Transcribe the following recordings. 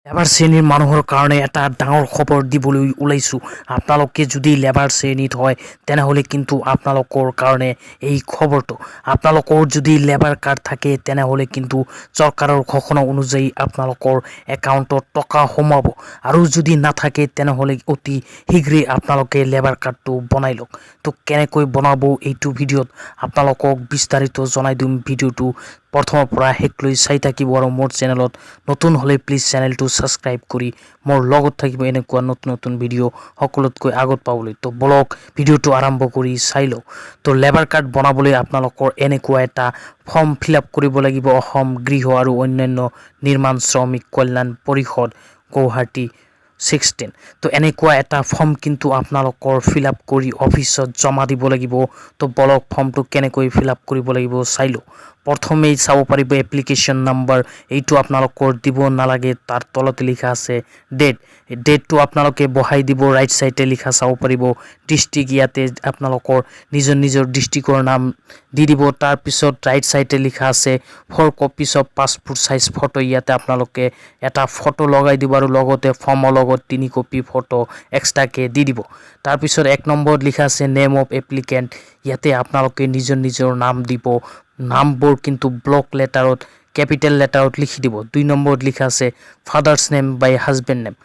Labour শ্ৰেণীৰ মানুহৰ কাৰণে এটা ডাঙৰ খবৰ দিবলৈ ওলাইছো। আপোনালোকে যদি লেবাৰ শ্ৰেণীত হয় তেনেহ'লে কিন্তু আপোনালোকৰ কাৰণে এই খবৰটো। আপোনালোকৰ যদি লেবাৰ কাৰ্ড থাকে তেনেহ'লে কিন্তু চৰকাৰৰ ঘোষণা অনুযায়ী আপোনালোকৰ একাউণ্টত টকা সোমাব, আৰু যদি নাথাকে তেনেহ'লে অতি শীঘ্ৰেই আপোনালোকে লেবাৰ কাৰ্ডটো বনাই লওক। তো কেনেকৈ বনাব এইটো ভিডিঅ'ত আপোনালোকক বিস্তাৰিত জনাই দিম। ভিডিঅ'টো প্ৰথমৰ পৰা শেষলৈ চাই থাকিব, আৰু মোৰ চেনেলত নতুন হ'লে প্লিজ চেনেলটো সাবস্ক্ৰাইব কৰি মোৰ লগত থাকিব এনেকুৱা নতুন নতুন ভিডিঅ' সকলোতকৈ আগত পাবলৈ। তো বলক ভিডিঅ'টো আৰম্ভ কৰি চাই লওঁ। তো লেবাৰ কাৰ্ড বনাবলৈ আপোনালোকৰ এনেকুৱা এটা ফৰ্ম ফিল আপ কৰিব লাগিব। অসম গৃহ আৰু অন্যান্য নিৰ্মাণ শ্ৰমিক কল্যাণ পৰিষদ গুৱাহাটী 16। তো এনেকুৱা এটা ফৰ্ম কিন্তু আপোনালোকৰ ফিল আপ কৰি অফিচত জমা দিব লাগিব। তো বলক ফৰ্মটো কেনেকৈ ফিল আপ কৰিব লাগিব চাই লওঁ। প্ৰথমেই চাব পাৰিব এপ্লিকেশ্যন নাম্বাৰ, এইটো আপোনালোকৰ দিব নালাগে, তাৰ তলতে লিখা আছে ডেটটো আপোনালোকে বহাই দিব। ৰাইট সাইডে লিখা চাব পাৰিব ডিস্ট্ৰিক্ট, ইয়াতে আপোনালোকৰ নিজৰ ডিস্ট্ৰিক্টৰ নাম দি দিব। তাৰপিছত ৰাইট সাইডে লিখা আছে 4 copies of passport size photo, ইয়াতে আপোনালোকে এটা ফটো লগাই দিব, আৰু লগতে ফৰ্মৰ লগত 3 কপি ফটো এক্সট্ৰাকে দি দিব। তাৰপিছত 1 নম্বৰত লিখা আছে নেম অফ এপ্লিকেণ্ট, ইয়াতে আপোনালোকে নিজৰ নাম দিব। নামবোৰ কিন্তু ব্লক লেটাৰত কেপিটেল লেটাৰত লিখি দিব। 2 নম্বৰত লিখা আছে ফাদাৰ্স নেম বাই হাজবেণ্ড নেম,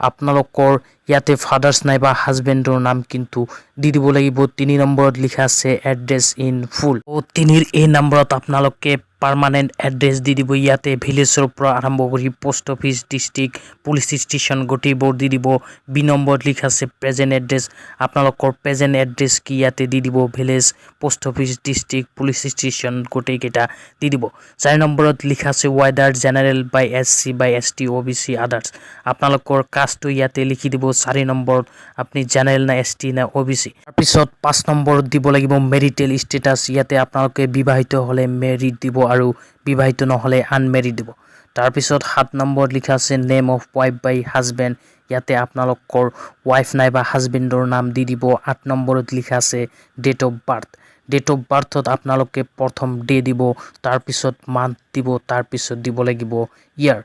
আপোনালোকৰ ইয়াতে ফাদাৰ্স নাইবা হাজবেণ্ডৰ নাম কিন্তু দি দিব লাগিব। 3 নম্বৰত লিখা আছে এড্ৰেছ ইন ফুল, 3ৰ এই নম্বৰত আপোনালোকে পাৰ্মানেণ্ট এড্ৰেছ দি দিব। ইয়াতে ভিলেজৰ পৰা আৰম্ভ কৰি post office, district, police station গোটেইবোৰ দি দিব। বি নম্বৰত লিখা আছে প্ৰেজেণ্ট এড্ৰেছ, আপোনালোকৰ প্ৰেজেণ্ট এড্ৰেছ কি ইয়াতে দি দিব। Village, post office, district, police station গোটেইকেইটা দি দিব। 4 নম্বৰত লিখা আছে ৱেডাৰ জেনেৰেল বাই SC বাই ST OBC আদাৰ্ছ, আপোনালোকৰ কাষ্টটো ইয়াতে লিখি দিব। 4 নম্বৰত আপুনি জেনেৰেল না ST না OBC। তাৰপিছত 5 নম্বৰত দিব লাগিব মেৰিটেল ষ্টেটাছ, ইয়াতে আপোনালোকে বিবাহিত হ'লে মেৰিড দিব, আৰু বিবাহিত নহ'লে আনমেৰিড দিব। তাৰপিছত 7 নম্বৰত লিখা আছে name of wife by husband, ইয়াতে আপোনালোকৰ ৱাইফ নাইবা হাজবেণ্ডৰ নাম দি দিব। 8 নম্বৰত লিখা আছে ডেট অফ বাৰ্থত আপোনালোকে প্ৰথম ডে দিব, তাৰপিছত মান্থ দিব, তাৰপিছত দিব লাগিব ইয়াৰ।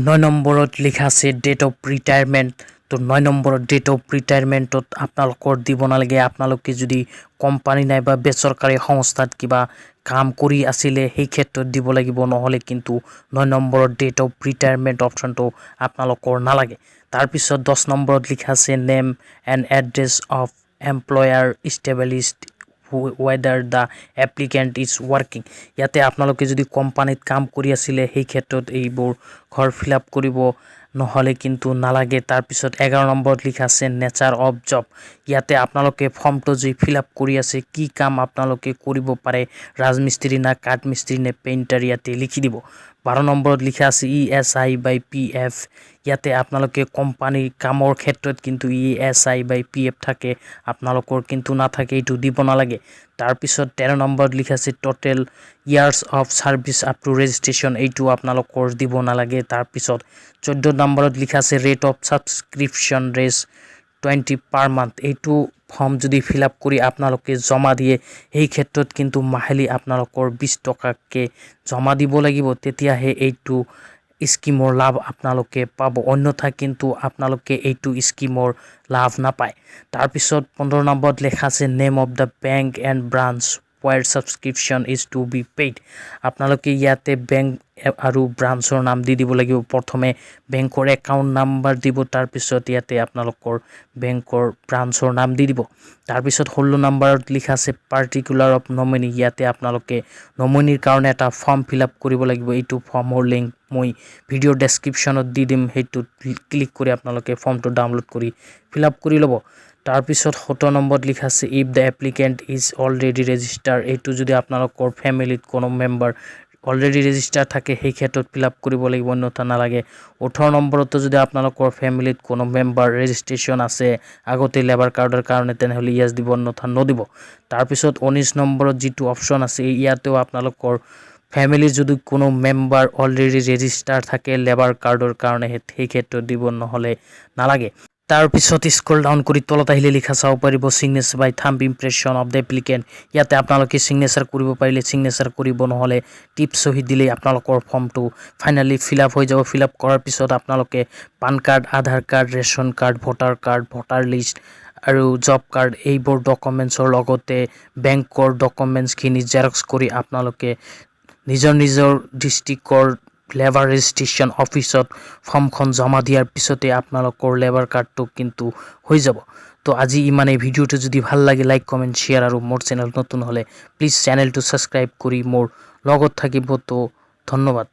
9 নম্বৰত লিখা আছে ডেট অফ ৰিটায়াৰমেণ্ট। তো 9 নম্বৰত ডেট অফ ৰিটায়াৰমেণ্টত আপোনালোকৰ দিব নালাগে। আপোনালোকে যদি কোম্পানী নাইবা বেচৰকাৰী সংস্থাত কিবা কাম কৰি আছিলে সেই ক্ষেত্ৰত দিব লাগিব, নহ'লে কিন্তু 9 নম্বৰত ডেট অফ ৰিটায়াৰমেণ্ট অপশ্যনটো আপোনালোকৰ নালাগে। তাৰপিছত 10 নম্বৰত লিখা আছে name and address of employer established whether the applicant is working, ইয়াতে আপোনালোকে যদি কোম্পানীত কাম কৰি আছিলে সেই ক্ষেত্ৰত এইবোৰ ঘৰ ফিল আপ কৰিব, নহ'লে কিন্তু নালাগে। তাৰপিছত 11 নম্বৰত লিখা আছে নেচাৰ অফ জব, ইয়াতে আপোনালোকে ফৰ্মটো যি ফিল আপ কৰি আছে কি কাম আপোনালোকে কৰিব পাৰে, ৰাজমিস্ত্ৰী না কাঠ মিস্ত্ৰী নে পেইণ্টাৰ, ইয়াতে লিখি দিব। 12 নম্বৰত লিখা আছে ESI বাই PF, ইয়াতে আপোনালোকে কোম্পানীৰ কামৰ ক্ষেত্ৰত কিন্তু ESI বাই PF থাকে, আপোনালোকৰ কিন্তু নাথাকে, এইটো দিব নালাগে। তাৰপিছত 13 নম্বৰত লিখা আছে total years of service up to registration, এইটো আপোনালোকৰ দিব নালাগে। তাৰপিছত 14 নম্বৰত লিখা আছে rate of subscription raise 20 per month, এইটো ফৰ্ম যদি ফিল আপ কৰি আপোনালোকে জমা দিয়ে সেই ক্ষেত্ৰত কিন্তু মাহিলী আপোনালোকৰ 20 টকাকৈ জমা দিব লাগিব, তেতিয়াহে এইটো স্কিমৰ লাভ আপোনালোকে পাব, অন্যথা কিন্তু আপোনালোকে এইটো স্কিমৰ লাভ নাপায়। তাৰপিছত 15 নম্বৰত লেখা আছে name of the bank and branch where subscription is to be paid, আপোনালোকে ইয়াতে বেংক আৰু ব্ৰাঞ্চৰ নাম দি দিব লাগিব। প্ৰথমে বেংকৰ একাউণ্ট নাম্বাৰ দিব, তাৰপিছত ইয়াতে আপোনালোকৰ বেংকৰ ব্ৰাঞ্চৰ নাম দি দিব। তাৰপিছত 16 নম্বৰত লিখা আছে পাৰ্টিকুলাৰ অফ নমিনী, ইয়াতে আপোনালোকে নমিনীৰ কাৰণে এটা ফৰ্ম ফিল আপ কৰিব লাগিব। এইটো ফৰ্মৰ লিংক মই ভিডিঅ'ৰ ডেছক্ৰিপশ্যনত দি দিম, সেইটোত ক্লিক কৰি আপোনালোকে ফৰ্মটো ডাউনলোড কৰি ফিল আপ কৰি ল'ব। তাৰপিছত 17 নম্বৰত লিখা আছে if the applicant is already register, এইটো যদি আপোনালোকৰ ফেমিলিত কোনো মেম্বাৰ অলৰেডি ৰেজিষ্টাৰ থাকে সেই ক্ষেত্ৰত ফিল আপ কৰিব লাগিব, অন্যথা নালাগে। 18 নম্বৰতো যদি আপোনালোকৰ ফেমিলিত কোনো মেম্বাৰ ৰেজিষ্ট্ৰেশ্যন আছে আগতে লেবাৰ কাৰ্ডৰ কাৰণে তেনেহ'লে ইয়েছ দিব, অন্যথা নদিব। তাৰপিছত 19 নম্বৰত যিটো অপশ্যন আছে ইয়াতেও আপোনালোকৰ ফেমিলিৰ যদি কোনো মেম্বাৰ অলৰেডি ৰেজিষ্টাৰ থাকে লেবাৰ কাৰ্ডৰ কাৰণে সেই ক্ষেত্ৰত দিব, নহ'লে নালাগে। তাৰ পিছত স্ক্ৰল ডাউন কৰি তলত আহিলে লিখা চাব পাৰিব signature by thumb impression of the applicant. ইয়াতে আপোনালোকে চিগনেচাৰ কৰিব পাৰিলে চিগনেচাৰ কৰিব, নহ'লে টিপ চহী দিলেই আপোনালোকৰ ফৰ্মটো ফাইনেলি ফিল আপ হৈ যাব। ফিল আপ কৰাৰ পিছত আপোনালোকে PAN card, Aadhaar card, ration card, voter list আৰু জব কাৰ্ড এইবোৰ ডকুমেণ্টছৰ লগতে বেংকৰ ডকুমেণ্টছখিনি জেৰক্স কৰি আপোনালোকে নিজৰ ডিষ্ট্ৰিক্টৰ লেবাৰ ৰেজিষ্ট্ৰেশ্যন অফিচত ফৰ্মখন জমা দিয়াৰ পিছতে আপোনালোকৰ লেবাৰ কাৰ্ডটো কিন্তু হৈ যাব। তো আজি ইমানেই। ভিডিঅ'টো যদি ভাল লাগে লাইক, কমেণ্ট, শ্বেয়াৰ আৰু মোৰ চেনেল নতুন হ'লে প্লিজ চেনেলটো ছাবস্ক্ৰাইব কৰি মোৰ লগত থাকিব। তো ধন্যবাদ।